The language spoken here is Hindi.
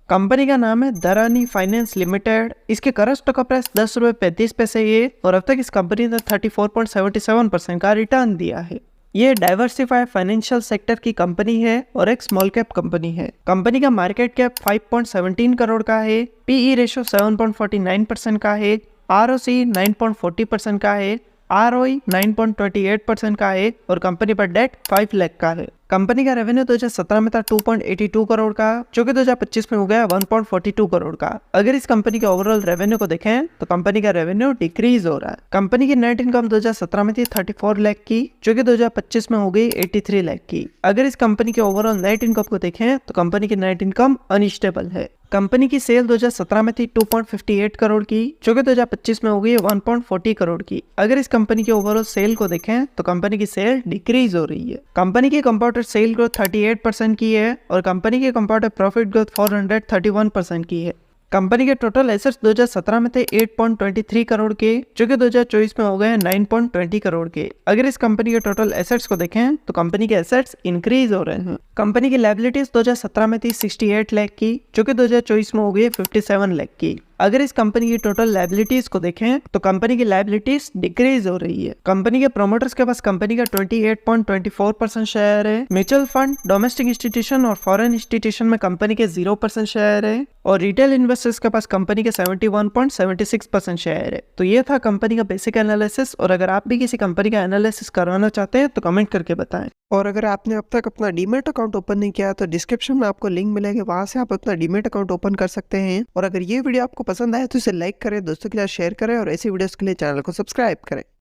कंपनी का नाम है धरानी फाइनेंस लिमिटेड। इसके करंट स्टॉक का प्राइस 10 रुपये 35 पैसे है और अब तक इस कंपनी ने 34.77% का रिटर्न दिया है। ये डाइवर्सिफाइड फाइनेंशियल सेक्टर की कंपनी है और एक स्मॉल कैप कंपनी है। कंपनी का मार्केट कैप 5.17 करोड़ का है, पीई रेशियो 7.49% का है, आरओसी 9.40% का है, आरओई 9.28% का है और कंपनी पर डेट 5 लाख का है। कंपनी का रेवेन्यू 2017 में था 2.82 करोड़ का, जो कि 2025 में हो गया 1.42 करोड़ का। अगर इस कंपनी के ओवरऑल रेवेन्यू को देखें तो कंपनी का रेवेन्यू डिक्रीज हो रहा है। कंपनी की नेट इनकम 2017 में थी 34 लाख की, जो कि 2025 में हो गई 83 लाख की। अगर इस कंपनी के ओवरऑल नेट इनकम को देखें तो कंपनी की नेट इनकम अनस्टेबल है। कंपनी की सेल 2017 में थी 2.58 करोड़ की, जो कि 2025 में हो गई 1.40 करोड़ की। अगर इस कंपनी के ओवरऑल सेल को देखें तो कंपनी की सेल डिक्रीज हो रही है। कंपनी की कंपाउंडेड सेल ग्रोथ 38% की है और कंपनी की कंपाउंडेड प्रॉफिट ग्रोथ 431% की है। कंपनी के टोटल एसेट्स 2017 में थे 8.23 करोड़ के, जो कि 2024 में हो गए 9.20 करोड़ के। अगर इस कंपनी के टोटल एसेट्स को देखें तो कंपनी के एसेट्स इंक्रीज हो रहे हैं। कंपनी की लायबिलिटीज 2017 में थी 68 लाख की, जो कि 2024 में हो गई 57 लाख की। अगर इस कंपनी की टोटल लायबिलिटीज को देखें तो कंपनी की लायबिलिटीज डिक्रीज हो रही है। कंपनी के प्रोमोटर्स के पास कंपनी का 28.24% शेयर है। म्यूचुअल फंड, डोमेस्टिक इंस्टीट्यूशन और फॉरेन इंस्टीट्यूशन में कंपनी के 0% शेयर है और रिटेल इन्वेस्टर्स के पास कंपनी के 71.76% शेयर है। तो ये था कंपनी का बेसिक एनालिसिस और अगर आप भी किसी कंपनी का एनालिसिस करवाना चाहते हैं तो कमेंट करके बताएं। और अगर आपने अब तक अपना डीमैट अकाउंट ओपन नहीं किया तो डिस्क्रिप्शन में आपको लिंक मिलेगा, वहां से आप अपना डीमैट अकाउंट ओपन कर सकते हैं। और अगर ये वीडियो आपको पसंद आए तो इसे लाइक करें, दोस्तों के साथ शेयर करें और ऐसी वीडियोस के लिए चैनल को सब्सक्राइब करें।